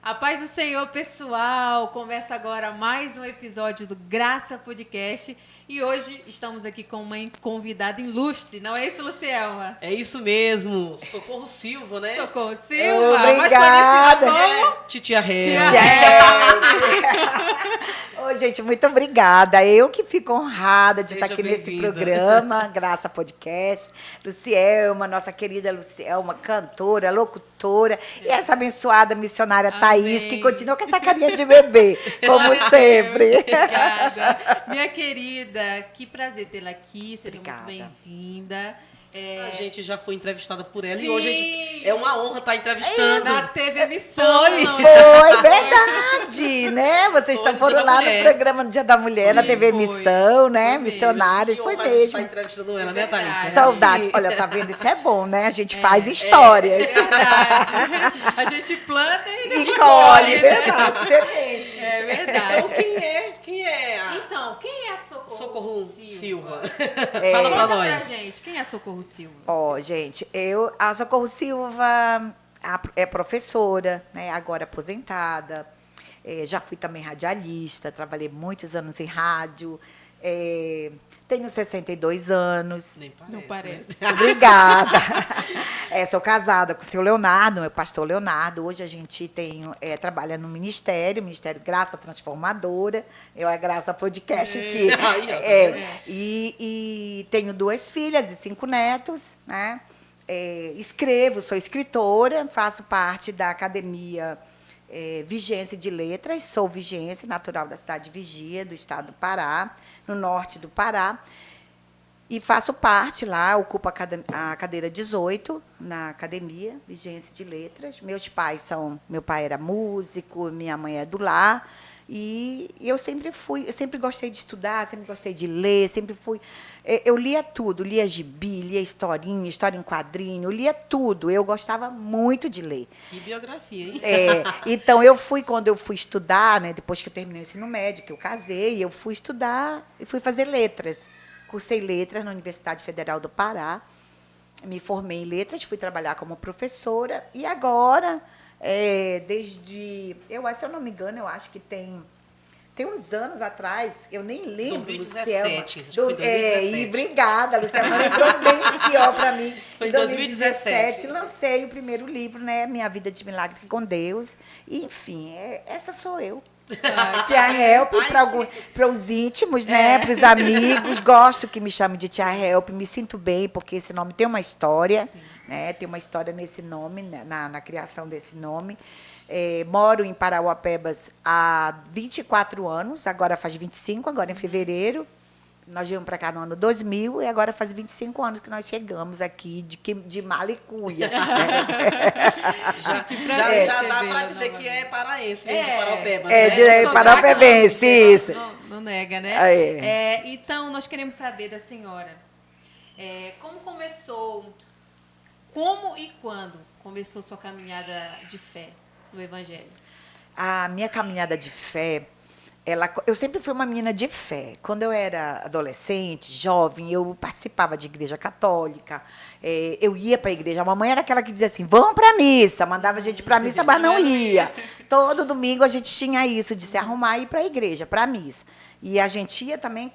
A paz do Senhor, pessoal! Começa agora mais um episódio do Graça Podcast e hoje estamos aqui com uma convidada ilustre, não é isso, Lucielma? É isso mesmo, Socorro Silva, né? Socorro Silva, obrigada. mais conhecida como Titia Hel. Ô, gente, muito obrigada. Eu que fico honrada de Seja estar aqui nesse bem-vinda. programa, Graça Podcast. Lucielma, nossa querida Lucielma, cantora, locutora. E essa abençoada missionária Thaís, que continua com essa carinha de bebê, como sempre. Obrigada. Minha querida, que prazer tê-la aqui, seja Obrigada. muito bem-vinda. A gente já foi entrevistada por ela Sim. e hoje a gente, é uma honra estar entrevistando. Na TV Emissão. Foi. não, Foi verdade, né? Vocês Foi no foram Dia da lá Mulher. no programa no Dia da Mulher, na Sim, TV foi. Missão, né? Foi mesmo. Missionários, Que foi honra a gente estar mesmo. entrevistando ela, né, Thaís? verdade. Saudade. Sim. Olha, tá vendo? Isso é bom, né? A gente faz histórias. É verdade. A gente planta e E colhe, colhe, né? verdade, sementes. É verdade. Então, quem é a Então, quem é a Socorro, Socorro Silva? É. Fala pra Conta nós. gente, quem é a Socorro Silva? Ó, gente, a Socorro Silva é professora, né? Agora aposentada. Já fui também radialista, trabalhei muitos anos em rádio. Tenho 62 anos. Nem parece. Não parece. Obrigada. Sou casada com o seu Leonardo, meu pastor Leonardo. Hoje a gente trabalha no Ministério Graça Transformadora. Eu a Graça Podcast aqui. Aí, ó. E tenho 2 filhas e 5 netos, né? Escrevo, sou escritora, faço parte da Academia Vigência de Letras, sou vigiense, natural da cidade de Vigia, do estado do Pará, no norte do Pará. E faço parte lá, ocupo a cadeira 18 na Academia Vigência de Letras. Meu pai era músico, minha mãe é do lar. E eu sempre gostei de estudar, sempre gostei de ler, sempre fui. Eu lia tudo, lia gibi, lia historinha, história em quadrinho, lia tudo. Eu gostava muito de ler. Que biografia, hein? Então, quando eu fui estudar, né, depois que eu terminei o ensino médio, que eu casei, eu fui estudar e fui fazer letras. Cursei letras na Universidade Federal do Pará, me formei em letras, fui trabalhar como professora e agora, se eu não me engano, eu acho que tem uns anos atrás, eu nem lembro, 2017, Lucielma. acho que foi 2017. E obrigada, Lucielma, lembrou bem aqui, ó, para mim. Foi Em em 2017. lancei o primeiro livro, né, Minha Vida de Milagres com Deus. E, enfim, essa sou eu. Tia Help para os íntimos, né? Para os amigos. Gosto que me chamem de Tia Help, me sinto bem, porque esse nome tem uma história, né? Tem uma história nesse nome, né? na criação desse nome. Moro em Parauapebas há 24 anos, agora faz 25, agora em fevereiro. Nós viemos para cá no ano 2000 e agora faz 25 anos que nós chegamos aqui de mala e cuia. Já dá para dizer que é paraense, né? De Paraupebas, De Parauapebense, isso. Não nega, né? Então, nós queremos saber da senhora como começou, como e quando começou sua caminhada de fé no Evangelho? A minha caminhada de fé, eu sempre fui uma menina de fé. Quando eu era adolescente, jovem, eu participava de igreja católica, eu ia para a igreja. A mamãe era aquela que dizia assim, vamos para a missa, mandava a gente para a missa, mas não ia. Todo domingo a gente tinha isso, de se arrumar e ir para a igreja, para a missa. E a gente ia também,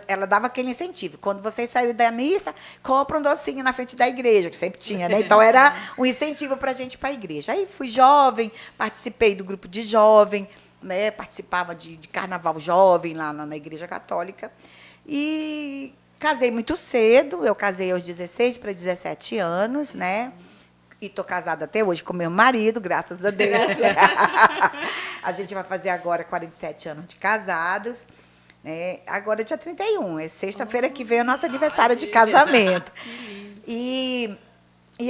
ela dava aquele incentivo. Quando vocês saírem da missa, compra um docinho na frente da igreja, que sempre tinha, né? Então, era um incentivo para a gente ir para a igreja. Aí fui jovem, participei do grupo de jovem, né? Participava de carnaval jovem lá na Igreja Católica. E casei muito cedo, eu casei aos 16 para 17 anos, né? E estou casada até hoje com meu marido, graças a Deus. A gente vai fazer agora 47 anos de casados. Né? Agora é dia 31, é sexta-feira que vem o nosso aniversário de casamento. E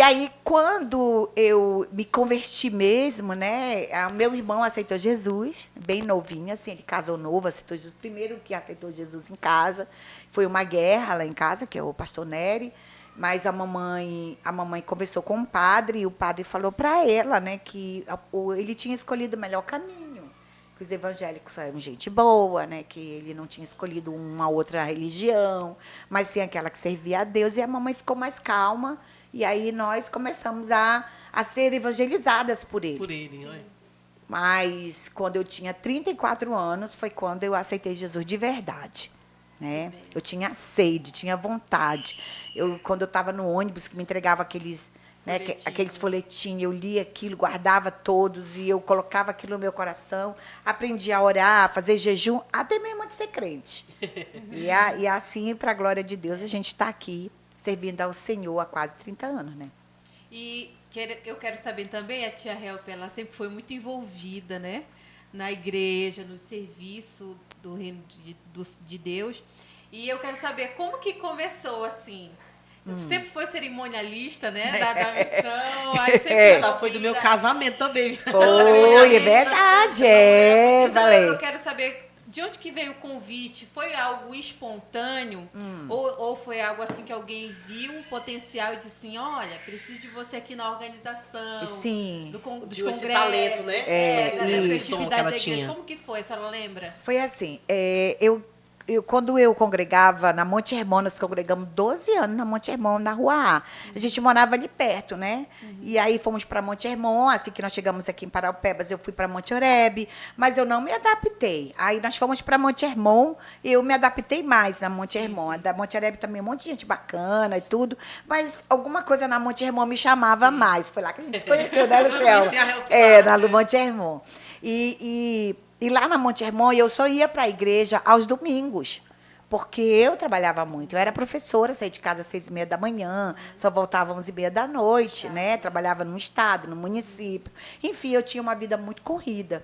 aí, quando eu me converti mesmo, né, meu irmão aceitou Jesus, bem novinho, assim, ele casou novo, aceitou Jesus. O primeiro que aceitou Jesus em casa foi uma guerra lá em casa, que é o pastor Nery. Mas a mamãe conversou com o padre e o padre falou para ela, né, que ele tinha escolhido o melhor caminho, que os evangélicos eram gente boa, né, que ele não tinha escolhido uma outra religião, mas sim aquela que servia a Deus. E a mamãe ficou mais calma e aí nós começamos a ser evangelizadas por ele. Por ele, não é? Mas quando eu tinha 34 anos, foi quando eu aceitei Jesus de verdade. Né? Eu tinha sede, tinha vontade. Quando eu estava no ônibus, que me entregava aqueles folhetinhos, eu lia aquilo, guardava todos, e eu colocava aquilo no meu coração, aprendi a orar, a fazer jejum, até mesmo de ser crente. E assim, para a glória de Deus, a gente está aqui, servindo ao Senhor há quase 30 anos. Né? E eu quero saber também, a tia Help, ela sempre foi muito envolvida, né? Na igreja, no serviço do reino de Deus. E eu quero saber como que começou, assim. Sempre foi cerimonialista, né? Da missão. Aí sempre ela foi do meu casamento também. Foi, é verdade. Então, eu quero saber de onde que veio o convite. Foi algo espontâneo? Ou foi algo assim que alguém viu um potencial e disse assim, olha, preciso de você aqui na organização. Sim. Dos viu congressos. Esse talento, né? Da festividade da igreja. Tinha. Como que foi? A senhora lembra? Foi assim, quando eu congregava na Monte Hermon, nós congregamos 12 anos na Monte Hermon, na Rua A. A gente morava ali perto, né? E aí fomos para Monte Hermon, assim que nós chegamos aqui em Paraupebas, eu fui para Monte Oreb, mas eu não me adaptei. Aí nós fomos para Monte Hermon e eu me adaptei mais na Monte Hermon. Da Monte Oreb também um monte de gente bacana e tudo, mas alguma coisa na Monte Hermon me chamava mais. Foi lá que a gente se conheceu, né, Luciana? Na Monte Hermon. E lá na Monte Hermon, eu só ia para a igreja aos domingos, porque eu trabalhava muito. Eu era professora, saía de casa às 6h30 da manhã, só voltava às 11h30 da noite, né? Trabalhava no estado, no município. Enfim, eu tinha uma vida muito corrida.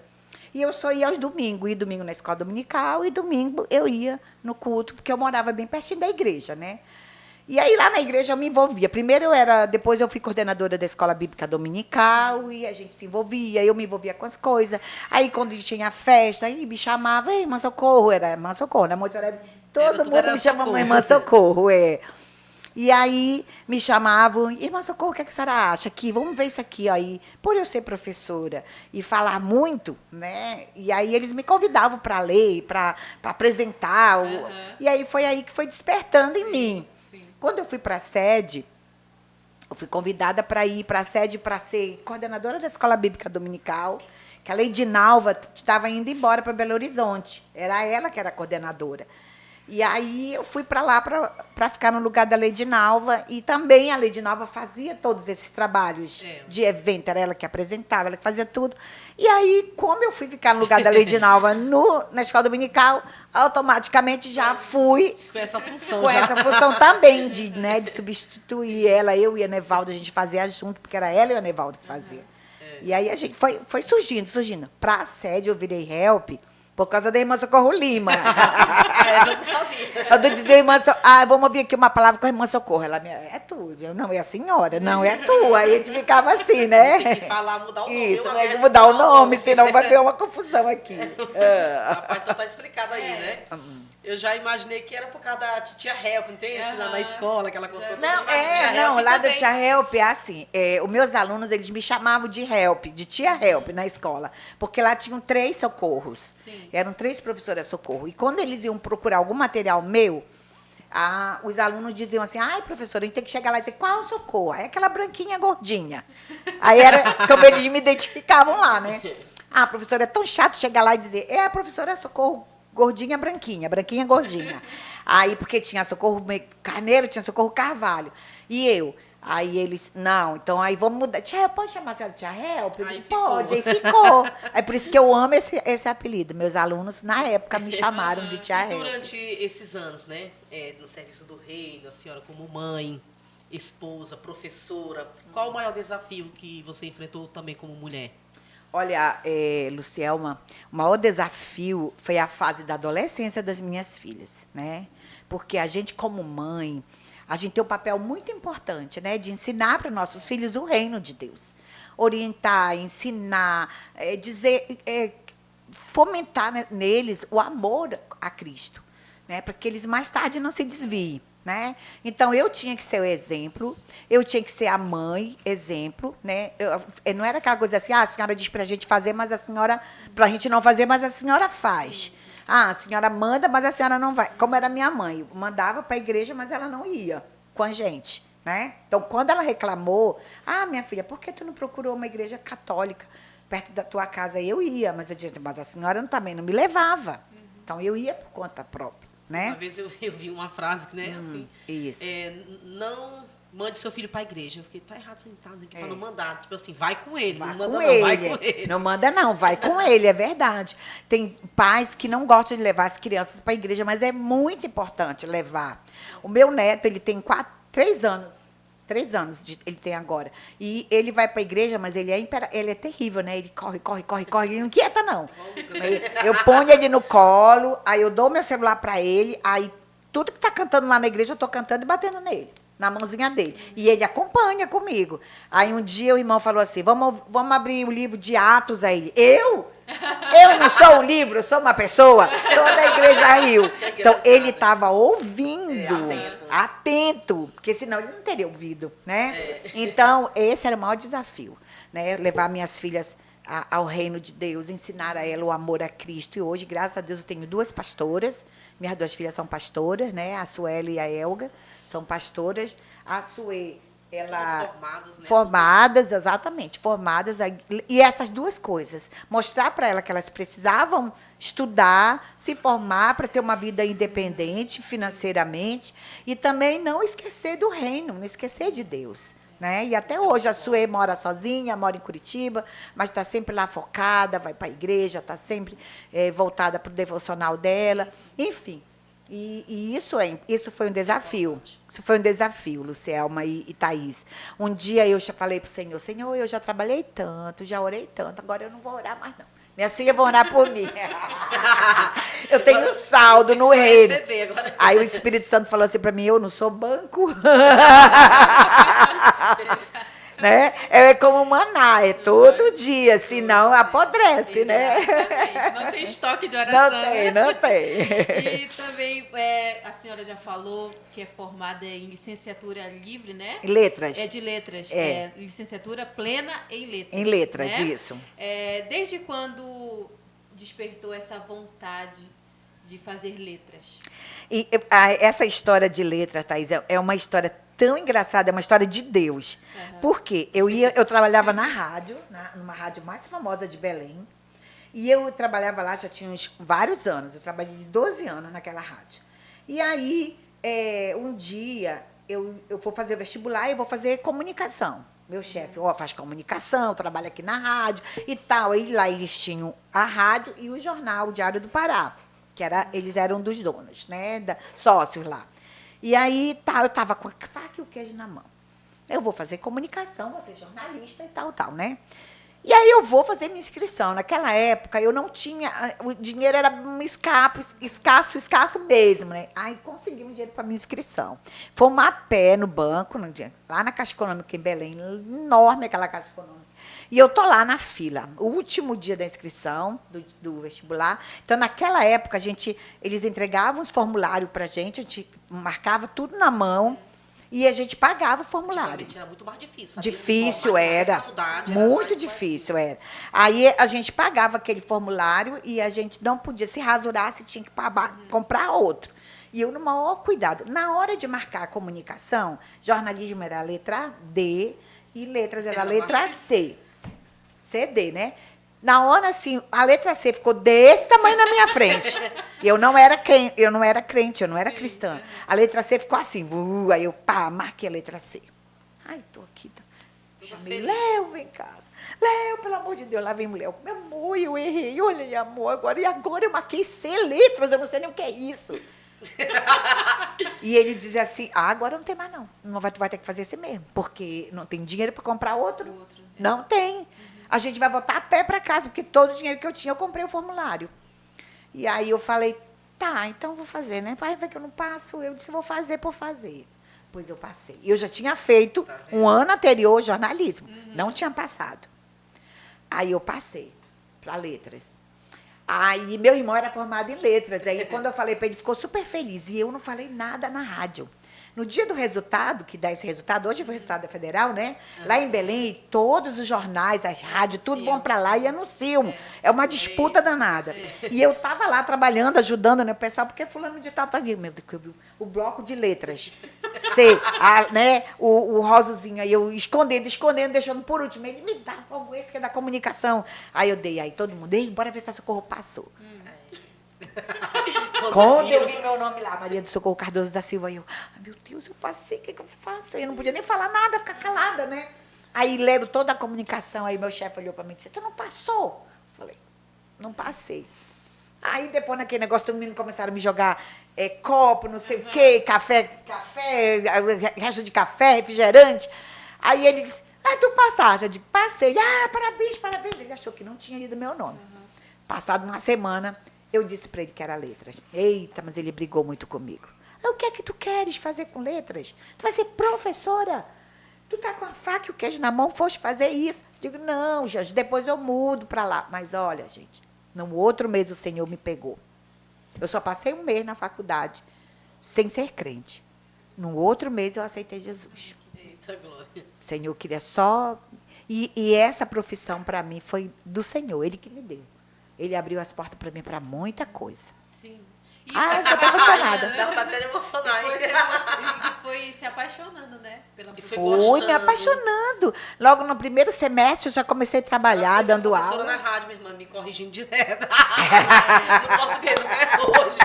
E eu só ia aos domingos. Ia domingo na escola dominical e domingo eu ia no culto, porque eu morava bem pertinho da igreja, né? E aí, lá na igreja, eu me envolvia. Depois eu fui coordenadora da Escola Bíblica Dominical, e a gente se envolvia, eu me envolvia com as coisas. Aí, quando tinha festa, aí me chamava, irmã Socorro, era irmã Socorro, na Monte Oreb, todo mundo me chamava irmã Socorro, E aí, me chamavam, irmã Socorro, o que a senhora acha aqui? Vamos ver isso aqui. Aí, por eu ser professora e falar muito, né? E aí, eles me convidavam para ler, para apresentar. E aí, foi aí que foi despertando em mim. Quando eu fui para a sede, eu fui convidada para ir para a sede para ser coordenadora da Escola Bíblica Dominical, que a Leidinalva estava indo embora para Belo Horizonte. Era ela que era a coordenadora. E aí eu fui para lá para ficar no lugar da Leidinalva, e também a Leidinalva fazia todos esses trabalhos de evento, era ela que apresentava, ela que fazia tudo. E aí, como eu fui ficar no lugar da Leidinalva na escola dominical, automaticamente já fui com essa função. Com essa função também de substituir ela, eu e a Nevaldo, a gente fazia junto, porque era ela e a Nevaldo que fazia. E aí a gente foi surgindo. Para a sede eu virei help, por causa da irmã Socorro Lima. Eu não sabia. Eu dizia, irmã Socorro, vamos ouvir aqui uma palavra com a irmã Socorro. Ela, é tu. Eu, não, é a senhora. Não, é tu. Aí a gente ficava assim, né? Tem que falar, mudar o nome. Isso, tem que mudar o nome, senão vai ter uma confusão aqui. Rapaz, então tá explicado aí, né? Eu já imaginei que era por causa da tia Help, não tem esse lá na escola que ela contou? Lá da tia Help é assim, os meus alunos, eles me chamavam de Help, de tia Help na escola, porque lá tinham 3 socorros. Sim. Eram 3 professoras socorro. E quando eles iam procurar algum material meu, os alunos diziam assim, ai, professora, a gente tem que chegar lá e dizer, qual é o socorro? Aí aquela branquinha gordinha. Aí era como eles me identificavam lá, né? Professora, é tão chato chegar lá e dizer, a professora Socorro gordinha, branquinha, gordinha. Aí, porque tinha Socorro Carneiro, tinha Socorro Carvalho. E eu. Aí eles, não, então aí vamos mudar. Tia Help, pode chamar a senhora de Tia Help? Eu digo, pode, aí ficou. Aí por isso que eu amo esse apelido. Meus alunos, na época, me chamaram de Tia Help. Durante esses anos, né, no serviço do reino, a senhora como mãe, esposa, professora, qual o maior desafio que você enfrentou também como mulher? Olha, Lucielma, o maior desafio foi a fase da adolescência das minhas filhas, né? Porque a gente, como mãe, a gente tem um papel muito importante, né? De ensinar para os nossos filhos o reino de Deus. Orientar, ensinar, fomentar neles o amor a Cristo, né? Para que eles mais tarde não se desviem. Né? Então, eu tinha que ser o exemplo, eu tinha que ser a mãe, exemplo. Né? Não era aquela coisa assim, a senhora diz para a gente fazer, mas a senhora, para a gente não fazer, mas a senhora faz. A senhora manda, mas a senhora não vai. Como era minha mãe, mandava para a igreja, mas ela não ia com a gente. Né? Então, quando ela reclamou, minha filha, por que tu não procurou uma igreja católica? perto da tua casa, eu ia, mas eu dizia, mas a senhora também não me levava. Então, eu ia por conta própria, né? Uma vez eu vi uma frase que, né, assim... Isso. Não mande seu filho para a igreja. Eu fiquei, tá errado sentado aqui para não mandar. Tipo assim, vai com ele. Vai não com manda ele. não, vai com ele. Não manda não, vai com ele, é verdade. Tem pais que não gostam de levar as crianças para a igreja, mas é muito importante levar. O meu neto, ele tem 3 anos. 3 anos ele tem agora. E ele vai para a igreja, mas ele é terrível, né? Ele corre, ele não quieta, não. Eu ponho ele no colo, aí eu dou meu celular para ele, aí tudo que está cantando lá na igreja, eu estou cantando e batendo nele, na mãozinha dele. E ele acompanha comigo. Aí um dia o irmão falou assim, vamos abrir o livro de Atos aí. Eu não sou um livro, eu sou uma pessoa. Toda a igreja riu. Então, ele estava ouvindo, atento, porque senão ele não teria ouvido, né? Então, esse era o maior desafio, né? Levar minhas filhas ao reino de Deus, ensinar a ela o amor a Cristo. E hoje, graças a Deus, eu tenho 2 pastoras. Minhas 2 filhas são pastoras, né? A Sueli e a Elga são pastoras. A Suê, ela formadas, né? Formadas, exatamente, formadas. E essas 2 coisas, mostrar para ela que elas precisavam estudar, se formar para ter uma vida independente financeiramente e também não esquecer do reino, não esquecer de Deus. Né? E até hoje a Suê mora sozinha, mora em Curitiba, mas está sempre lá focada, vai para a igreja, está sempre voltada para o devocional dela, enfim. E isso foi um desafio. Isso foi um desafio, Lucielma e Thaís. Um dia eu já falei para o Senhor, Senhor, eu já trabalhei tanto, já orei tanto, agora eu não vou orar mais, não. Minhas filhas vão orar por mim. Eu tenho saldo no reino. Aí o Espírito Santo falou assim para mim, eu não sou banco. Né? É como maná, é todo dia, senão apodrece, né? Não tem estoque de oração. Não tem. E também a senhora já falou que é formada em licenciatura livre, né? Letras. É de letras. Licenciatura plena em letras. Em letras, né? isso. Desde quando despertou essa vontade de fazer letras? E essa história de letras, Thaís, é uma história tão engraçada, é uma história de Deus. Uhum. Por quê? Eu trabalhava na rádio, numa rádio mais famosa de Belém, e eu trabalhava lá, já tinha vários anos, eu trabalhei 12 anos naquela rádio. E aí, um dia, eu vou fazer vestibular e vou fazer comunicação. Meu chefe, faz comunicação, trabalha aqui na rádio e tal. E lá eles tinham a rádio e o jornal, o Diário do Pará, que eles eram dos donos, né, sócios lá. E aí, eu estava com a faca e o queijo na mão. Eu vou fazer comunicação, vou ser jornalista e tal, né? E aí eu vou fazer minha inscrição. Naquela época, eu não tinha... O dinheiro era escasso mesmo, né? Aí conseguimos dinheiro para minha inscrição. Fomos a pé no banco, lá na Caixa Econômica em Belém, enorme aquela Caixa Econômica. E eu tô lá na fila, o último dia da inscrição do vestibular. Então, naquela época, eles entregavam os formulários para a gente marcava tudo na mão e a gente pagava o formulário. Era muito mais difícil. Difícil era, muito difícil era. Aí a gente pagava aquele formulário e a gente não podia, se rasurasse, tinha que comprar outro. E eu, no maior cuidado. Na hora de marcar a comunicação, jornalismo era a letra D e letras era a letra C. CD, né? Na hora, assim, a letra C ficou desse tamanho na minha frente. E eu não era crente, eu não era cristã. A letra C ficou assim, aí eu, marquei a letra C. Ai, tô aqui. Chamei, Léo, vem cá. Léo, pelo amor de Deus, lá vem mulher. Meu amor, eu errei, olha aí, amor, agora eu marquei C letras, eu não sei nem o que é isso. E ele dizia assim, agora não tem mais não. Tu vai ter que fazer esse mesmo, porque não tem dinheiro para comprar outro. Não tem. A gente vai voltar a pé para casa, porque todo o dinheiro que eu tinha, eu comprei o formulário. E aí eu falei, tá, então eu vou fazer, né? Vai ver que eu não passo. Eu disse, vou fazer por fazer. Pois eu passei. Eu já tinha feito um ano anterior jornalismo. Não tinha passado. Aí eu passei para letras. Aí meu irmão era formado em letras. Aí quando eu falei para ele, ficou super feliz. E eu não falei nada na rádio. No dia do resultado, que dá esse resultado, hoje foi o resultado da Federal, né? Lá em Belém, todos os jornais, as rádios, tudo vão para lá e anunciam. É uma disputa danada. E eu estava lá trabalhando, ajudando, né, o pessoal, porque fulano de tal tá vindo. Meu Deus, eu vi o bloco de letras. ser, né, o rosazinho. Aí eu escondendo, deixando por último. Ele me dá logo esse que é da comunicação. Aí eu dei, aí todo mundo, ei, bora ver se a Socorro passou. Quando eu vi meu nome lá, Maria do Socorro Cardoso da Silva, eu, meu Deus, eu passei, o que eu faço? Eu não podia nem falar nada, ficar calada, né? Aí, lendo toda a comunicação, aí meu chefe olhou para mim e disse, tu não passou? Falei, não passei. Aí, depois, naquele negócio, todo mundo começaram a me jogar copo, não sei o quê, café, resto de café, refrigerante. Aí ele disse, tu passaste? Eu digo, passei. Ele, parabéns. Ele achou que não tinha lido meu nome. Passado uma semana, eu disse para ele que era letras. Eita, mas ele brigou muito comigo. O que é que tu queres fazer com letras? Tu vai ser professora? Tu tá com a faca e o queijo na mão, foste fazer isso? Digo, não, Jorge, depois eu mudo para lá. Mas olha, gente, no outro mês o Senhor me pegou. Eu só passei um mês na faculdade, sem ser crente. No outro mês eu aceitei Jesus. Eita, glória. O Senhor queria só... E essa profissão, para mim, foi do Senhor, Ele que me deu. Ele abriu as portas para mim para muita coisa. Sim. E eu tô emocionada. Ela tá até emocionada. Foi se apaixonando, né? Fui me apaixonando. Logo no primeiro semestre eu já comecei a trabalhar, dando aula. Professora na rádio, minha irmã, me corrigindo direto. No português até hoje.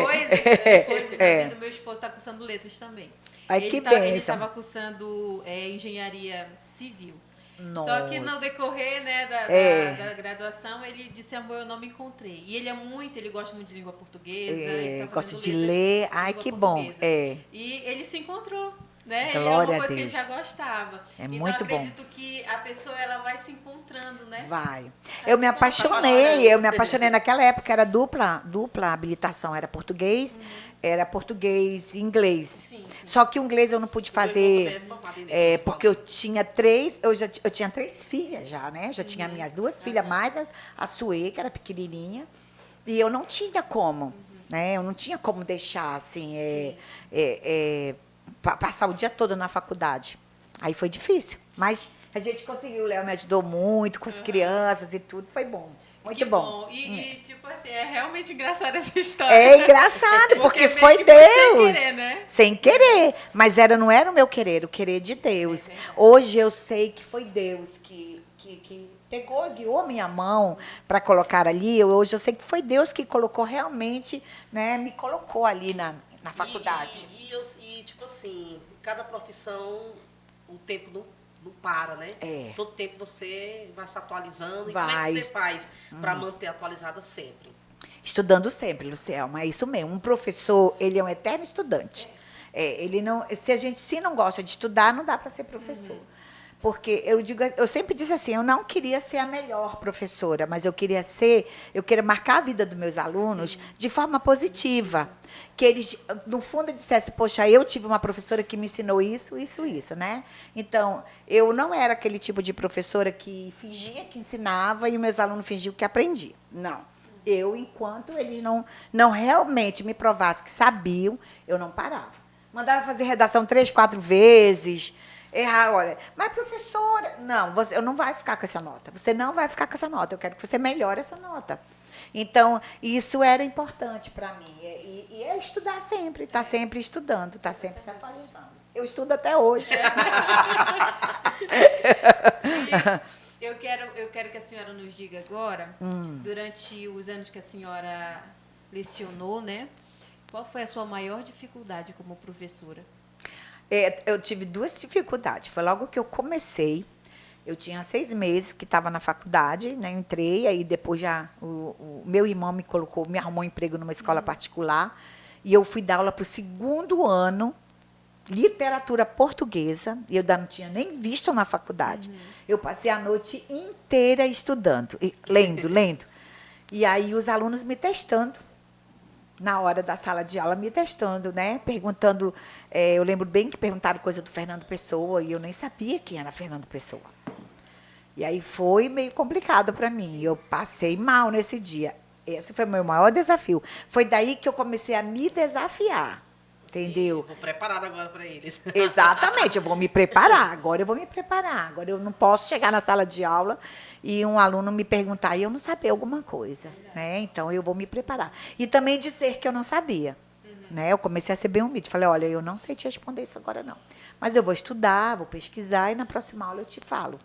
Coisas da vida. Meu esposo está cursando letras também. Ai, que bênção. Ele estava cursando engenharia civil. Nossa. Só que no decorrer, né, da graduação, ele disse, amor, eu não me encontrei. E ele gosta muito de língua portuguesa. Gosta de ler. Ai, que bom. E ele se encontrou, né? Glória é uma coisa a que ele Deus. já gostava. Muito bom. Então, bom. acredito que a pessoa ela vai se encontrando, né? Vai. Eu me apaixonei naquela época, era dupla habilitação, era português e inglês. Sim. Só que o inglês eu não pude fazer, porque eu tinha eu tinha 3 filhas já, né? Já tinha minhas 2 filhas, mais a Suê, que era pequenininha, e eu não tinha como, né? Eu não tinha como deixar, assim, passar o dia todo na faculdade. Aí foi difícil, mas a gente conseguiu, o Léo me ajudou muito com as crianças e tudo, foi bom. Muito bom. E, tipo assim, é realmente engraçada essa história. É engraçado, porque foi Deus. Sem querer, né? Sem querer. Mas não era o meu querer, o querer de Deus. Hoje eu sei que foi Deus que pegou, guiou minha mão para colocar ali. Hoje eu sei que foi Deus que colocou realmente, né? Me colocou ali na faculdade. E, tipo assim, cada profissão, o tempo não para, né? Todo tempo você vai se atualizando. E como é que você faz para manter atualizada sempre? Estudando sempre, Lucielma, é isso mesmo. Um professor, ele é um eterno estudante. Ele não, se não gosta de estudar, não dá para ser professor. Porque eu sempre disse assim, eu não queria ser a melhor professora, mas eu queria marcar a vida dos meus alunos de forma positiva. Que eles, no fundo, dissessem, poxa, eu tive uma professora que me ensinou isso, né? Então, eu não era aquele tipo de professora que fingia que ensinava e meus alunos fingiam que aprendiam. Não. Eu, enquanto eles não realmente me provassem que sabiam, eu não parava. Mandava fazer redação 3, 4 vezes... Errar, olha, mas professora, não, você não vai ficar com essa nota. Você não vai ficar com essa nota. Eu quero que você melhore essa nota. Então, isso era importante para mim. E é estudar sempre, estar sempre estudando, estar sempre se atualizando. Eu estudo até hoje. Eu quero que a senhora nos diga agora, durante os anos que a senhora lecionou, né? Qual foi a sua maior dificuldade como professora? Eu tive 2 dificuldades. Foi logo que eu comecei. Eu tinha 6 meses que estava na faculdade, né? Eu entrei, aí depois o meu irmão me arrumou um emprego numa escola particular. E eu fui dar aula para o 2º ano, literatura portuguesa. E eu ainda não tinha nem visto na faculdade. Eu passei a noite inteira estudando, lendo. E aí os alunos me testando. Na hora da sala de aula, me testando, né? Perguntando, eu lembro bem que perguntaram coisa do Fernando Pessoa, e eu nem sabia quem era Fernando Pessoa. E aí foi meio complicado para mim, eu passei mal nesse dia. Esse foi o meu maior desafio. Foi daí que eu comecei a me desafiar, entendeu? Sim, vou preparada agora para eles. Exatamente, eu vou me preparar, agora eu não posso chegar na sala de aula e um aluno me perguntar e eu não saber alguma coisa, né? Então, eu vou me preparar. E também dizer que eu não sabia, né? Eu comecei a ser bem humilde. Falei, olha, eu não sei te responder isso agora, não. Mas eu vou estudar, vou pesquisar e na próxima aula eu te falo.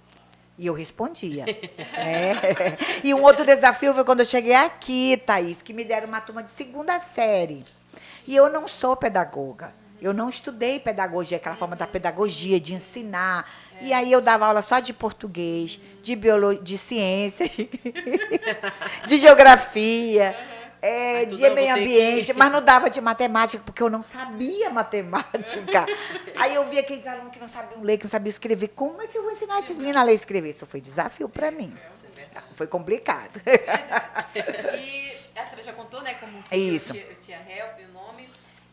E eu respondia. Né? E um outro desafio foi quando eu cheguei aqui, Thaís, que me deram uma turma de 2ª série. E eu não sou pedagoga. Eu não estudei pedagogia, aquela forma da pedagogia, de ensinar. E aí eu dava aula só de português, de biologia, de ciência, de geografia, de meio ambiente, mas não dava de matemática, porque eu não sabia matemática. Aí eu via aqueles alunos que não sabiam ler, que não sabiam escrever. Como é que eu vou ensinar esses meninos a ler e escrever? Isso foi desafio para mim. Foi complicado. E a senhora já contou, né, como Isso. Eu tinha Help, o nome.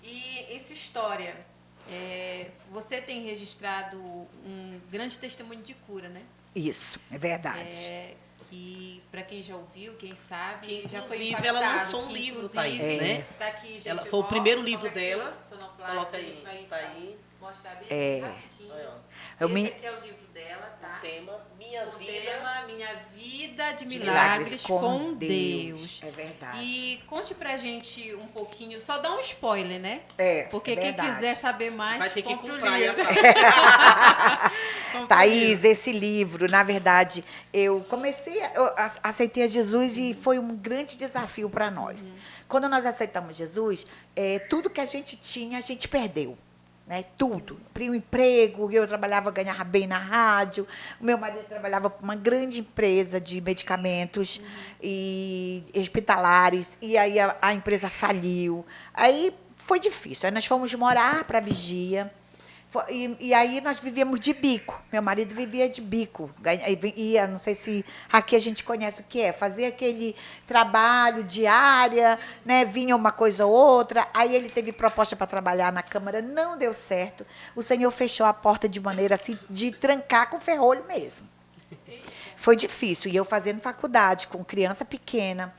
E essa história, você tem registrado um grande testemunho de cura, né? Isso, é verdade. Que, para quem já ouviu, quem sabe, que, já foi inclusive, ela lançou um livro, Thaís, né? Tá aqui, gente, ela, foi o primeiro livro dela. Coloca aí, tá aí. Mostrar bem rapidinho. Esse aqui é o livro dela, tá? O tema, Minha Vida de Milagres com Deus. É verdade. E conte pra gente um pouquinho, só dá um spoiler, né? Porque quem quiser saber mais, vai ter que comprar. Thaís, esse livro, na verdade, eu aceitei a Jesus e foi um grande desafio para nós. Quando nós aceitamos Jesus, tudo que a gente tinha, a gente perdeu. Né, tudo. O emprego, eu trabalhava, ganhava bem na rádio. O meu marido trabalhava para uma grande empresa de medicamentos e hospitalares. E aí a empresa faliu. Aí foi difícil. Aí nós fomos morar para Vigia. E aí nós vivíamos de bico. Meu marido vivia de bico. Ia, não sei se aqui a gente conhece o que é, fazia aquele trabalho diária, né? Vinha uma coisa ou outra. Aí ele teve proposta para trabalhar na Câmara, não deu certo. O Senhor fechou a porta de maneira assim, de trancar com ferrolho mesmo. Foi difícil. E eu fazendo faculdade com criança pequena.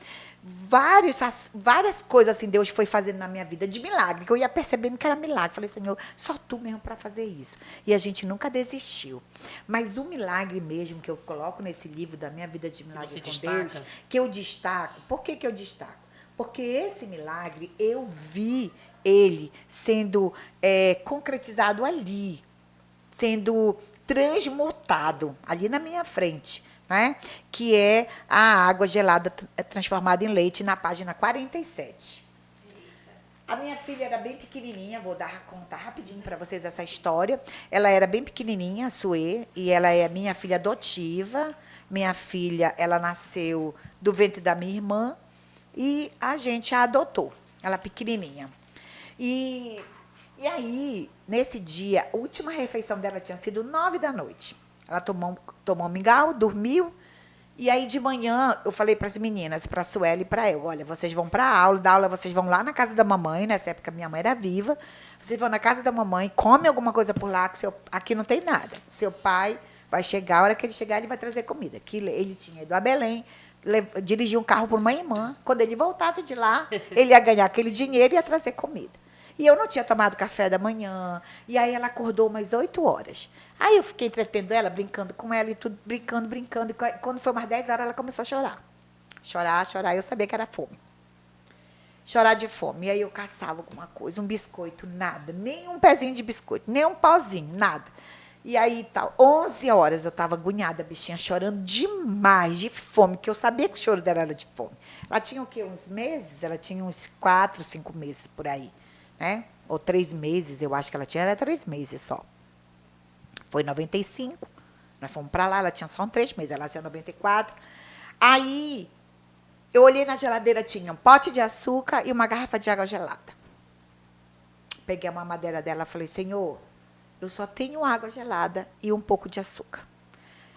Várias coisas assim Deus foi fazendo na minha vida de milagre, que eu ia percebendo que era milagre. Falei, Senhor, só tu mesmo para fazer isso. E a gente nunca desistiu. Mas o milagre mesmo que eu coloco nesse livro da minha vida de milagre com Deus, que eu destaco. Por que eu destaco? Porque esse milagre eu vi ele sendo concretizado ali, sendo transmutado ali na minha frente. Né? Que é a água gelada transformada em leite, na página 47. A minha filha era bem pequenininha, vou contar rapidinho para vocês essa história. Ela era bem pequenininha, a Suê, e ela é minha filha adotiva. Minha filha, ela nasceu do ventre da minha irmã e a gente a adotou, ela pequenininha. E aí, nesse dia, a última refeição dela tinha sido 9h. Ela tomou mingau, dormiu. E aí, de manhã, eu falei para as meninas, para a Sueli e para eu, olha, vocês vão para a aula, da aula vocês vão lá na casa da mamãe, nessa época minha mãe era viva, vocês vão na casa da mamãe, come alguma coisa por lá, que aqui não tem nada. Seu pai vai chegar, a hora que ele chegar, ele vai trazer comida. Que ele tinha ido a Belém, dirigia um carro por uma irmã. Quando ele voltasse de lá, ele ia ganhar aquele dinheiro e ia trazer comida. E eu não tinha tomado café da manhã. E aí ela acordou umas 8h. Aí eu fiquei entretendo ela, brincando com ela e tudo, brincando. E quando foi umas 10h, ela começou a chorar. Chorar. Eu sabia que era fome. Chorar de fome. E aí eu caçava alguma coisa, um biscoito, nada. Nem um pezinho de biscoito, nem um pauzinho, nada. E aí, 11h, eu estava agoniada, a bichinha, chorando demais, de fome, que eu sabia que o choro dela era de fome. Ela tinha o quê? Uns meses? Ela tinha uns 4, 5 meses por aí. Né? Ou 3 meses, eu acho que ela tinha, era 3 meses só. Foi em 95, nós fomos para lá, ela tinha só 3 meses, ela nasceu em 94. Aí, eu olhei na geladeira, tinha um pote de açúcar e uma garrafa de água gelada. Peguei a mamadeira dela e falei, Senhor, eu só tenho água gelada e um pouco de açúcar.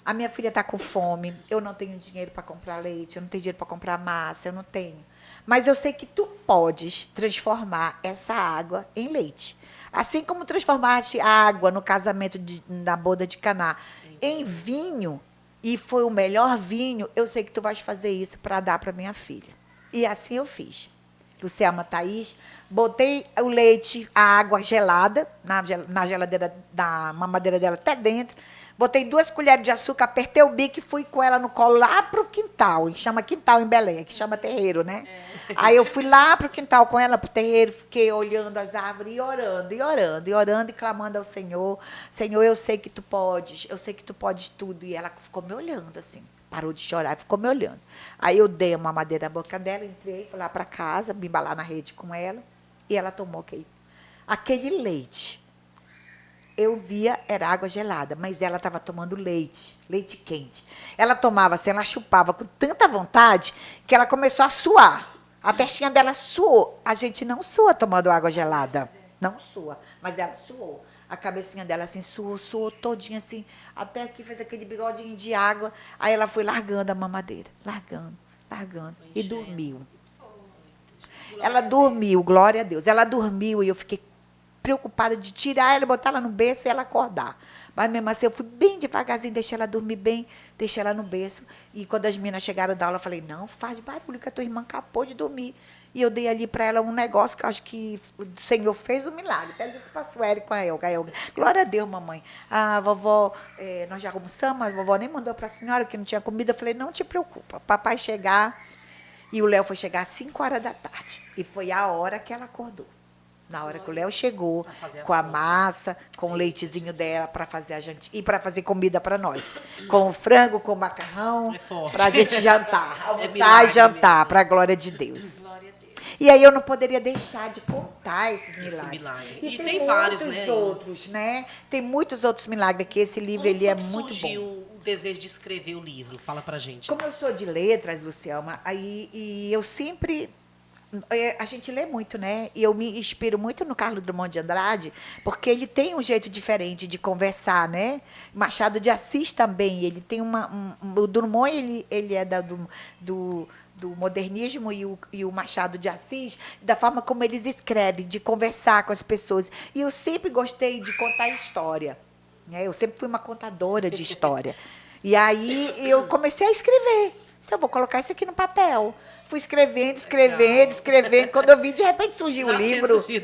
A minha filha está com fome, eu não tenho dinheiro para comprar leite, eu não tenho dinheiro para comprar massa, eu não tenho. Mas eu sei que tu podes transformar essa água em leite. Assim como transformaste a água no casamento na boda de Caná em vinho, e foi o melhor vinho, eu sei que tu vais fazer isso para dar para minha filha. E assim eu fiz. Luciana Thaís, botei o leite, a água gelada, na geladeira da mamadeira dela até dentro, botei 2 colheres de açúcar, apertei o bico e fui com ela no colo lá pro quintal, chama quintal em Belém, que chama terreiro, né? Aí eu fui lá pro quintal com ela, pro terreiro, fiquei olhando as árvores e orando, e orando, e orando, e clamando ao Senhor. Senhor, eu sei que tu podes, eu sei que tu podes tudo. E ela ficou me olhando assim. Parou de chorar e ficou me olhando. Aí eu dei uma madeira na boca dela, entrei, fui lá para casa, me embalar na rede com ela, e ela tomou aquele leite. Eu via, era água gelada, mas ela estava tomando leite quente. Ela tomava assim, ela chupava com tanta vontade que ela começou a suar. A testinha dela suou. A gente não sua tomando água gelada. Não sua, mas ela suou. A cabecinha dela assim, suou todinha assim, até que fez aquele bigodinho de água. Aí ela foi largando a mamadeira, largando, e dormiu. Ela dormiu, glória a Deus. Ela dormiu e eu fiquei preocupada de tirar ela, botar ela no berço e ela acordar. Mas mesmo assim, eu fui bem devagarzinho, deixei ela dormir bem, deixei ela no berço. E quando as meninas chegaram da aula, eu falei, não faz barulho, que a tua irmã acabou de dormir. E eu dei ali para ela um negócio que eu acho que o Senhor fez um milagre. Até disse para a Sueli com a Elga. Glória a Deus, mamãe. A vovó, nós já almoçamos, mas a vovó nem mandou para a senhora que não tinha comida. Eu falei, não te preocupa, papai chegar. E o Léo foi chegar às 5 horas da tarde. E foi a hora que ela acordou. Na hora que o Léo chegou, com a massa, com o leitezinho dela, para fazer a gente e para fazer comida para nós. Com o frango, com o macarrão, para a gente jantar. Almoçar e jantar, para a glória de Deus. E aí eu não poderia deixar de contar esses milagres. E tem vários, outros, né? Tem muitos outros milagres que esse livro ele é muito bom. Como surgiu o desejo de escrever o livro? Fala pra gente. Como eu sou de letras, Luciana, e eu sempre... A gente lê muito, né? E eu me inspiro muito no Carlos Drummond de Andrade, porque ele tem um jeito diferente de conversar, né? Machado de Assis também, ele tem o Drummond, ele é do modernismo e o Machado de Assis, da forma como eles escrevem, de conversar com as pessoas. E eu sempre gostei de contar história, né? Eu sempre fui uma contadora de história. E aí eu comecei a escrever. Eu vou colocar isso aqui no papel. Fui escrevendo. Quando eu vi, de repente surgiu o livro. 3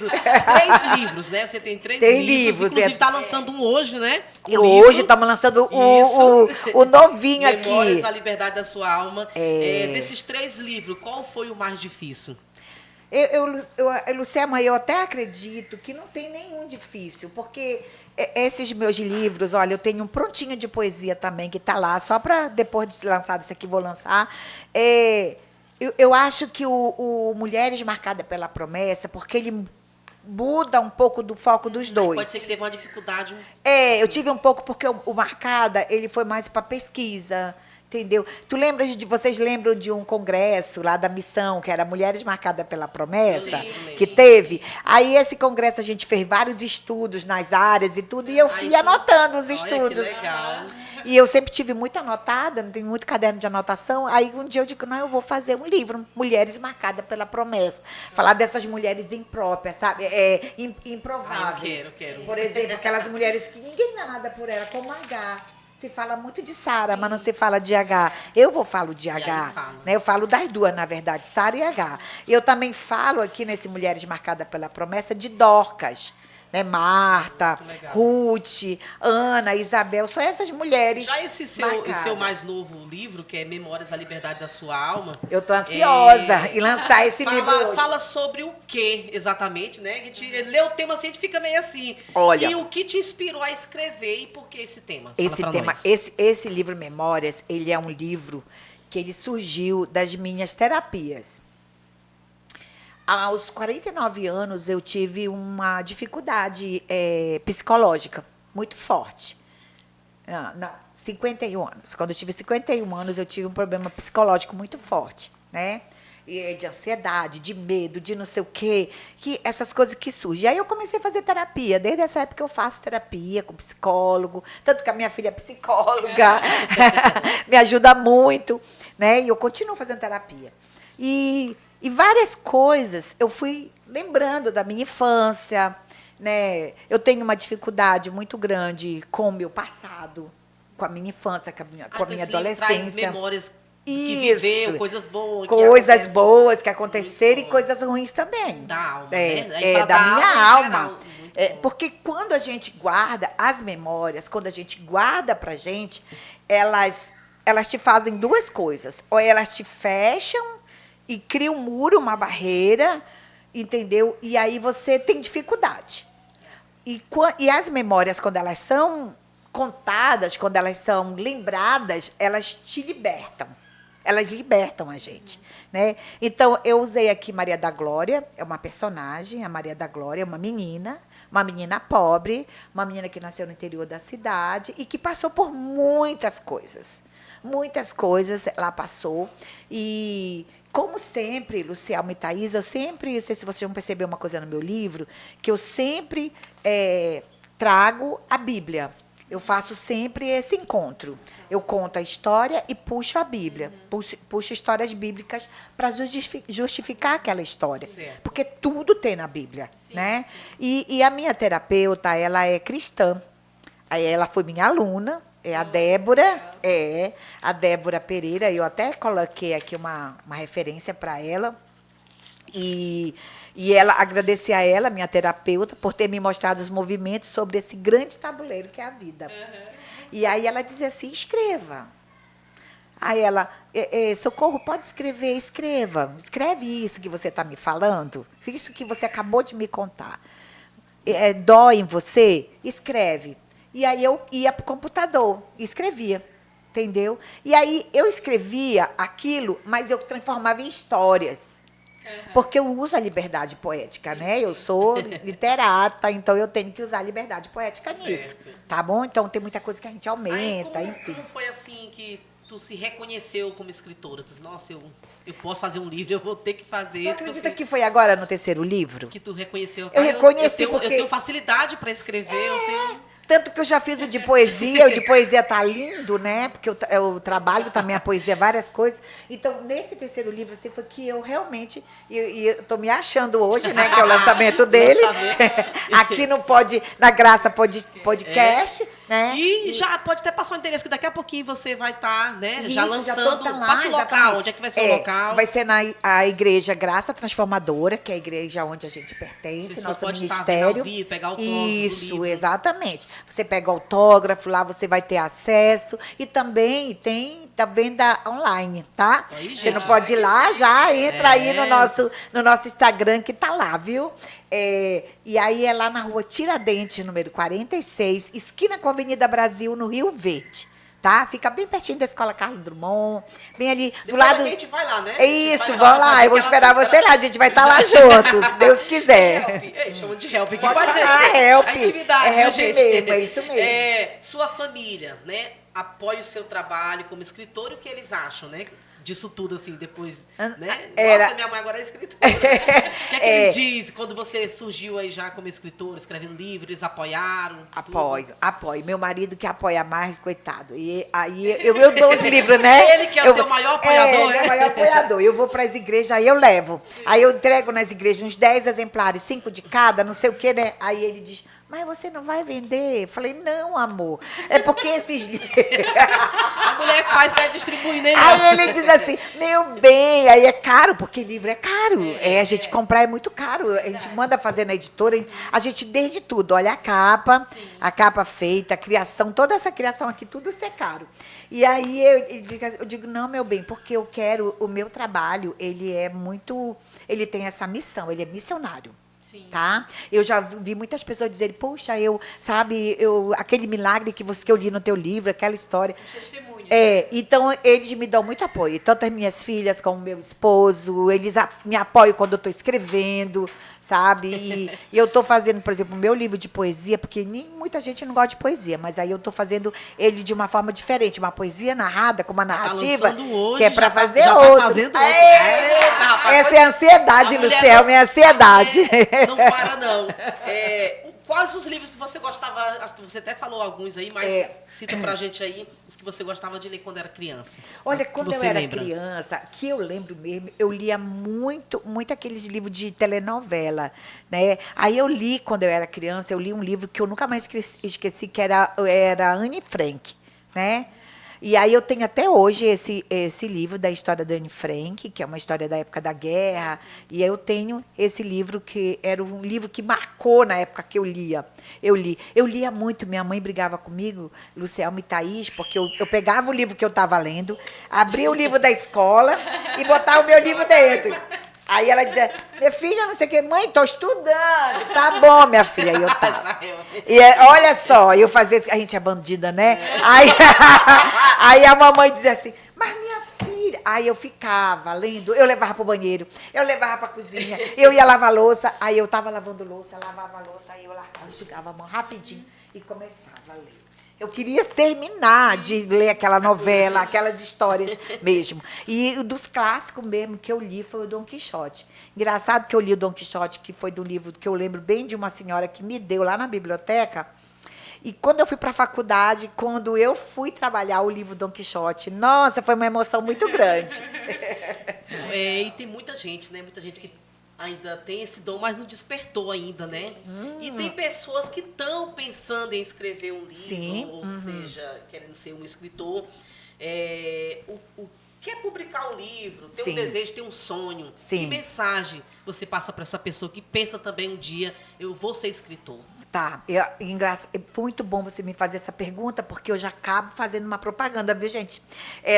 livros, né? Você tem 3 livros. Inclusive, está lançando um hoje, né? Hoje estamos lançando o novinho aqui. Memórias da Liberdade da Sua Alma. Desses 3 livros, qual foi o mais difícil? Luciana, eu até acredito que não tem nenhum difícil, porque esses meus livros, olha, eu tenho um prontinho de poesia também, que está lá, só para depois de lançado isso aqui, vou lançar. Eu acho que o Mulheres Marcadas pela Promessa, porque ele muda um pouco do foco dos dois. Pode ser que teve uma dificuldade. Eu tive um pouco, porque o Marcada, ele foi mais para pesquisa, entendeu? Vocês lembram de um congresso lá da missão, que era Mulheres Marcadas pela Promessa, que teve? Aí esse congresso a gente fez vários estudos nas áreas e tudo, e eu fui anotando os estudos. Que legal. E eu sempre tive muito anotada, não tenho muito caderno de anotação. Aí um dia eu digo, não, eu vou fazer um livro, Mulheres Marcadas pela Promessa. Falar dessas mulheres impróprias, sabe? Improváveis. Eu quero. Por exemplo, aquelas mulheres que ninguém dá nada por ela, como a H. Se fala muito de Sara, mas não se fala de H. Eu falo de H. Né? Eu falo das duas, na verdade, Sara e H. Eu também falo aqui nesse Mulheres Marcadas pela Promessa de Dorcas. Né? Marta, Ruth, Ana, Isabel, são essas mulheres. Já esse seu mais novo livro, que é Memórias da Liberdade da Sua Alma. Eu estou ansiosa em lançar esse livro hoje. Fala sobre o que exatamente, né? A gente lê o tema assim, a gente fica meio assim. Olha, e o que te inspirou a escrever e por que esse tema? Esse livro Memórias, ele é um livro que ele surgiu das minhas terapias. Aos 49 anos, eu tive uma dificuldade psicológica muito forte. 51 anos. Quando eu tive 51 anos, eu tive um problema psicológico muito forte, né? De ansiedade, de medo, de não sei o quê, essas coisas que surgem. Aí eu comecei a fazer terapia. Desde essa época eu faço terapia com psicólogo, tanto que a minha filha é psicóloga, me ajuda muito, né? E eu continuo fazendo terapia. E várias coisas eu fui lembrando da minha infância, né? Eu tenho uma dificuldade muito grande com o meu passado, com a minha infância, com a minha adolescência. Traz memórias Que viveu, coisas boas. Coisas boas que aconteceram e coisas ruins também. Da alma, né? Da minha alma. Porque quando a gente guarda as memórias, quando a gente guarda pra gente, elas te fazem duas coisas. Ou elas te fecham e criam um muro, uma barreira, entendeu? E aí você tem dificuldade. E as memórias, quando elas são contadas, quando elas são lembradas, elas te libertam. Elas libertam a gente, né? Então, eu usei aqui Maria da Glória, é uma personagem, a Maria da Glória é uma menina pobre, uma menina que nasceu no interior da cidade e que passou por muitas coisas. Muitas coisas ela passou. E, como sempre, Lucielma e Thaís, eu sempre, não sei se vocês vão perceber uma coisa no meu livro, que eu sempre trago a Bíblia. Eu faço sempre esse encontro. Eu conto a história e puxo a Bíblia. Puxo histórias bíblicas para justificar aquela história. Certo. Porque tudo tem na Bíblia. Né? Sim. E a minha terapeuta, ela é cristã. Aí ela foi minha aluna, é a Débora. A Débora Pereira. Eu até coloquei aqui uma referência para ela. E ela, agradecer a ela, minha terapeuta, por ter me mostrado os movimentos sobre esse grande tabuleiro que é a vida. Uhum. E aí ela dizia assim, escreva. Aí ela, Socorro, pode escrever, escreva. Escreve isso que você está me falando, isso que você acabou de me contar. Dói em você? Escreve. E aí eu ia para o computador e escrevia. Entendeu? E aí eu escrevia aquilo, mas eu transformava em histórias. Porque eu uso a liberdade poética, né? Eu sou literata, então eu tenho que usar a liberdade poética nisso. Tá bom? Então tem muita coisa que a gente aumenta, enfim. Como foi assim que tu se reconheceu como escritora? Tu disse, nossa, eu posso fazer um livro, eu vou ter que fazer. Tu acredita que foi agora no terceiro livro? Que tu reconheceu. Eu reconheci eu tenho facilidade para escrever, eu tenho... Tanto que eu já fiz o de poesia tá lindo, né? Porque eu trabalho também a poesia, várias coisas. Então, nesse terceiro livro, assim, foi que eu realmente, eu tô me achando hoje, né? Que é o lançamento dele. Aqui no na Graça Podcast, né? E já pode até passar o endereço, que daqui a pouquinho você vai estar, né? Isso, já lançando. Passa o local, onde é que vai ser o local? Vai ser a Igreja Graça Transformadora, que é a igreja onde a gente pertence, nosso ministério. Pegar o Isso, exatamente. Você pega o autógrafo, lá você vai ter acesso. E também tem a venda online, tá? Aí, você não pode ir lá, já entra aí no nosso Instagram, que tá lá, viu? E aí é lá na rua Tiradentes, número 46, esquina com a Avenida Brasil, no Rio Verde. Tá? Fica bem pertinho da Escola Carlos Drummond, bem ali do lado. A gente vai lá, né? Isso, vamos lá, eu vou esperar você lá, a gente vai estar lá juntos, se Deus quiser. Chama de help. Pode falar, help. Atividade, é help gente. mesmo, é isso mesmo. Sua família, né? Apoia o seu trabalho como escritor e o que eles acham, né? Disso tudo, assim, depois, né? Nossa, minha mãe agora é escritora. O que é que eles dizem quando você surgiu aí já como escritora, escrevendo livros, eles apoiaram? Apoio. Meu marido que apoia mais, coitado. E aí eu dou os livros, né? Ele que é o teu maior apoiador, né? Ele é o maior apoiador. Eu vou para as igrejas, aí eu levo. Sim. Aí eu entrego nas igrejas uns 10 exemplares, 5 de cada, não sei o quê, né? Aí ele diz, mas você não vai vender? Eu falei, não, amor. É porque esses livros... A mulher faz, né? Distribui, né? Aí ele diz assim, meu bem, aí é caro, porque livro é caro. A gente comprar é muito caro. A gente manda fazer na editora, a gente desde tudo. Olha a capa, a capa feita, a criação, toda essa criação aqui, tudo isso é caro. E aí eu digo, não, meu bem, porque eu quero, o meu trabalho, ele tem essa missão, ele é missionário. Sim. Tá? Eu já vi muitas pessoas dizerem, poxa, aquele milagre que eu li no teu livro, aquela história. Testemunho. Então eles me dão muito apoio, tanto as minhas filhas como o meu esposo, eles me apoiam quando eu estou escrevendo, sabe? E eu estou fazendo, por exemplo, o meu livro de poesia, porque muita gente não gosta de poesia, mas aí eu estou fazendo ele de uma forma diferente, uma poesia narrada, com uma narrativa, hoje, que é para fazer já outro. Tá fazendo outro. Essa é a ansiedade, Luciel, minha ansiedade. Não para, não. Quais os livros que você gostava? Acho que você até falou alguns aí, mas cita pra gente aí os que você gostava de ler quando era criança. Olha, quando eu era criança, que eu lembro mesmo, eu lia muito aqueles livros de telenovela, né? Aí eu li, quando eu era criança, eu li um livro que eu nunca mais esqueci, que era Anne Frank, né? E aí eu tenho até hoje esse livro da história da Anne Frank, que é uma história da época da guerra. E eu tenho esse livro que era um livro que marcou na época que eu lia. Eu lia muito, minha mãe brigava comigo, Lucielma e Thaís, porque eu pegava o livro que eu estava lendo, abria o livro da escola e botava o meu livro dentro. Aí ela dizia, minha filha, não sei o quê, mãe, estou estudando. Tá bom, minha filha. Aí eu tava. E olha só, eu fazia, a gente é bandida, né? Aí a mamãe dizia assim, mas minha filha. Aí eu ficava lendo, eu levava para o banheiro, eu levava para a cozinha, eu ia lavar louça, aí eu estava lavando louça, lavava a louça, aí eu lavava, enxugava a mão rapidinho e começava a ler. Eu queria terminar de ler aquela novela, aquelas histórias mesmo. E dos clássicos mesmo que eu li foi o Dom Quixote. Engraçado que eu li o Dom Quixote, que foi do livro que eu lembro bem de uma senhora que me deu lá na biblioteca. E quando eu fui para a faculdade, quando eu fui trabalhar o livro Dom Quixote, nossa, foi uma emoção muito grande. E tem muita gente, né? Muita gente que ainda tem esse dom, mas não despertou ainda, né? E tem pessoas que estão pensando em escrever um livro, ou seja, querendo ser um escritor. Quer publicar um livro, tem um desejo, tem um sonho. Sim. Que mensagem você passa para essa pessoa que pensa também um dia, eu vou ser escritor? Tá, foi muito bom você me fazer essa pergunta, porque eu já acabo fazendo uma propaganda, viu, gente?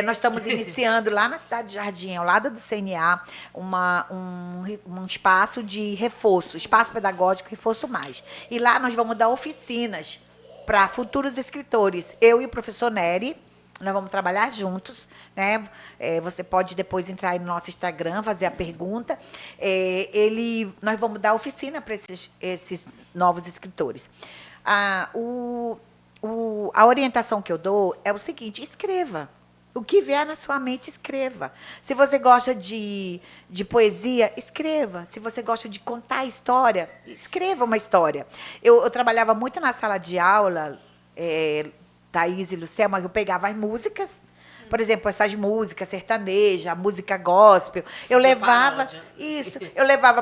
Nós estamos iniciando lá na Cidade de Jardim, ao lado do CNA, um espaço de reforço, espaço pedagógico Reforço Mais. E lá nós vamos dar oficinas para futuros escritores. Eu e o professor Nery, nós vamos trabalhar juntos, né? Você pode depois entrar aí no nosso Instagram, fazer a pergunta. Nós vamos dar oficina para esses novos escritores. A orientação que eu dou é o seguinte: escreva. O que vier na sua mente, escreva. Se você gosta de poesia, escreva. Se você gosta de contar história, escreva uma história. Eu trabalhava muito na sala de aula, Thaís e Luciana, eu pegava as músicas, por exemplo, essas músicas sertaneja, música gospel, eu levava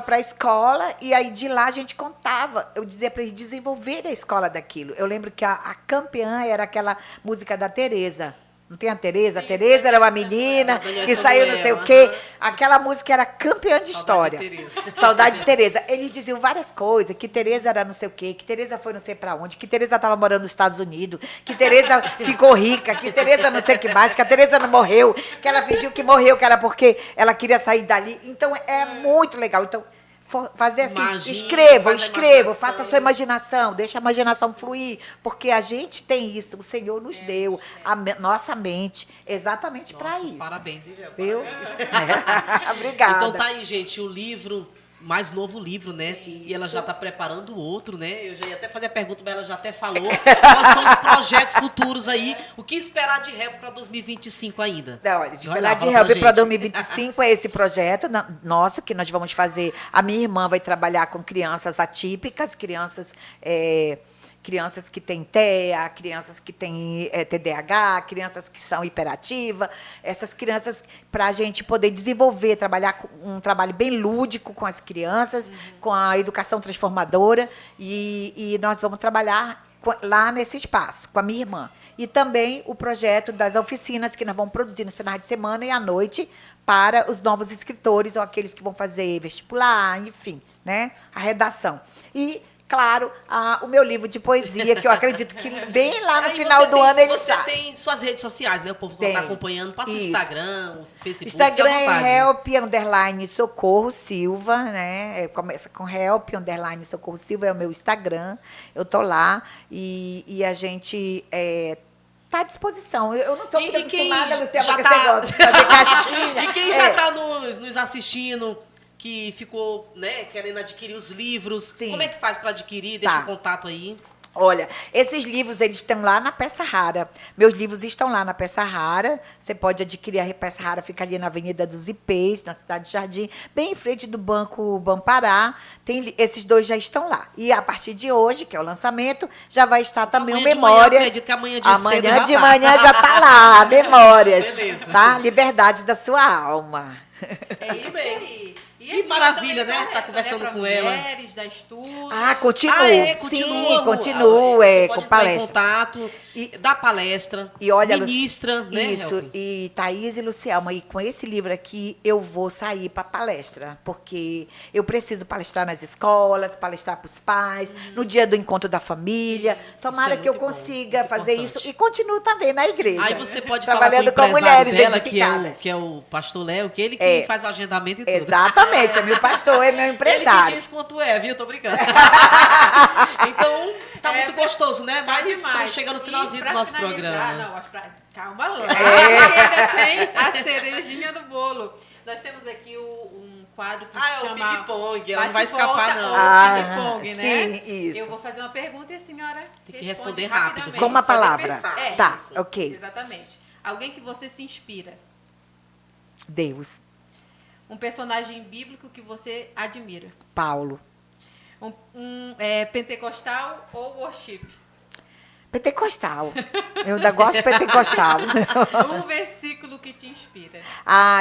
para a escola e aí de lá a gente contava, eu dizia para eles desenvolver a escola daquilo. Eu lembro que a campeã era aquela música da Tereza. Não tem a Tereza? A Tereza era uma menina que saiu não sei o quê. Aquela música era campeã de história. Saudade de Tereza. Eles diziam várias coisas, que Tereza era não sei o quê, que Tereza foi não sei para onde, que Tereza estava morando nos Estados Unidos, que Tereza ficou rica, que Tereza não sei o que mais, que a Tereza não morreu, que ela fingiu que morreu, que era porque ela queria sair dali. Então, é muito legal. Então, fazer assim, escreva, faça a sua imaginação, deixa a imaginação fluir, porque a gente tem isso, o Senhor nos deu a nossa mente exatamente para isso. Parabéns, viu? Obrigada. Então tá aí, gente, o livro, mais novo livro, né? Isso. E ela já está preparando outro, né? Eu já ia até fazer a pergunta, mas ela já até falou. Quais são os projetos futuros aí? O que esperar de Help para 2025 ainda? Olha, de esperar de Help para 2025 é esse projeto nosso que nós vamos fazer. A minha irmã vai trabalhar com crianças atípicas, crianças que têm TEA, crianças que têm TDAH, crianças que são hiperativas, essas crianças, para a gente poder desenvolver, trabalhar com um trabalho bem lúdico com as crianças, com a educação transformadora, e nós vamos trabalhar lá nesse espaço, com a minha irmã. E também o projeto das oficinas que nós vamos produzir nos finais de semana e à noite para os novos escritores ou aqueles que vão fazer vestibular, enfim, né, a redação. E claro, o meu livro de poesia, que eu acredito que bem lá no final do ano ele sai. Você tem suas redes sociais, né? O povo está acompanhando. Passa o Instagram, o Facebook. Instagram é help_socorro Silva, né? Começa com help_socorro Silva, é o meu Instagram. Eu tô lá e a gente está à disposição. Eu não sou muito acostumada, Luciana, porque você gosta de fazer caixinha. E quem já está nos assistindo, que ficou, né, querendo adquirir os livros. Sim. Como é que faz para adquirir? Deixa o contato aí. Olha, esses livros, eles estão lá na Peça Rara. Meus livros estão lá na Peça Rara. Você pode adquirir a Peça Rara, fica ali na Avenida dos Ipês, na Cidade de Jardim, bem em frente do Banco Bampará. Esses dois já estão lá. E a partir de hoje, que é o lançamento, já vai estar também o Memórias. Acredito que amanhã de manhã já está lá, Memórias. Beleza. Tá? Liberdade da sua alma. É isso aí. Que maravilha, né? Tá conversando com ela. Mulheres, dá estudo. Continua. Continua. Sim, continua, pode com palestra. Em contato, dá palestra, e olha, ministra, né? Isso, e Thaís e Lucielma, e com esse livro aqui, eu vou sair para palestra, porque eu preciso palestrar nas escolas, palestrar para os pais, no dia do encontro da família. Tomara que eu consiga fazer isso e continuo também na igreja. Aí você pode trabalhando falar com mulheres dela, edificadas. Que é o pastor Léo, que ele que faz o agendamento e tudo. Exatamente, é meu pastor, é meu empresário. Ele que diz quanto é, viu? Tô brincando. Então, tá muito gostoso, né? Mas estamos chegando no finalzinho do nosso programa. Não, calma lá. Ainda tem a cerejinha do bolo. Nós temos aqui um quadro que se chama... é o ping-pong, ela não vai escapar, não. Ping-pong, né? Sim, isso. Eu vou fazer uma pergunta e a senhora tem que responder rápido. Com uma palavra. Tá, isso, ok. Exatamente. Alguém que você se inspira. Deus. Um personagem bíblico que você admira. Paulo. Pentecostal ou worship? Pentecostal. Eu ainda gosto de pentecostal. Um versículo que te inspira.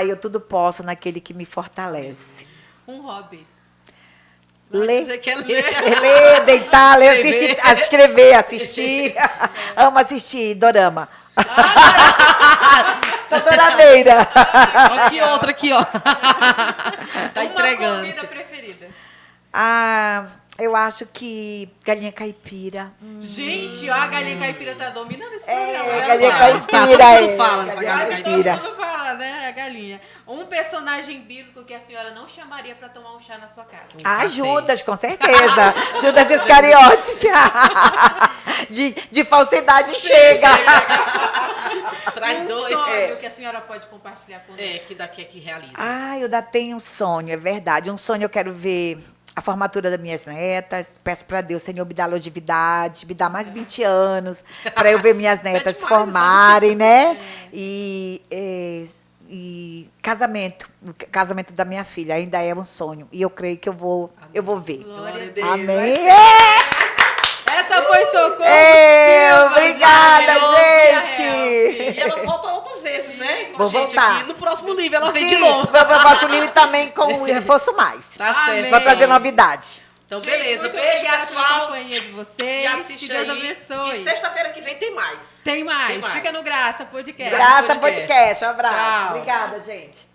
Eu tudo posso naquele que me fortalece. Um hobby. Ler, deitar, ler, assistir. Amo assistir dorama. Sou dorameira. Aqui outra, aqui, ó. Tá entregando. Uma comida preferida? Eu acho que galinha caipira. Gente, a galinha caipira tá dominando esse programa. Galinha caipira. Todo mundo fala dessa galinha caipira. Todo mundo fala, né? A galinha. Um personagem bíblico que a senhora não chamaria pra tomar um chá na sua casa. Judas, com certeza. Judas Iscariotes. de falsidade chega. Um sonho que a senhora pode compartilhar conosco. Que daqui é que realiza. Eu ainda tenho um sonho, é verdade. Um sonho eu quero ver a formatura das minhas netas. Peço para Deus, Senhor, me dá longevidade, me dá mais 20 anos, para eu ver minhas netas se formarem, né? E casamento, o casamento da minha filha ainda é um sonho. E eu creio que eu vou ver. Glória a Deus. Amém. Essa foi Socorro. Obrigada, gente. E ela volta outras vezes, né? Vou voltar. Aqui no próximo livro ela vem de novo. Vou para o próximo livro também com o reforço mais. Tá certo. Vou trazer novidade. Então, beleza. Muito Beijo, obrigada pessoal. pela companhia de vocês. E assiste que Deus aí. abençoe. E sexta-feira que vem tem mais. Tem mais. Fica no Graça Podcast. Graça Podcast. Um abraço. Tchau. Obrigada, gente.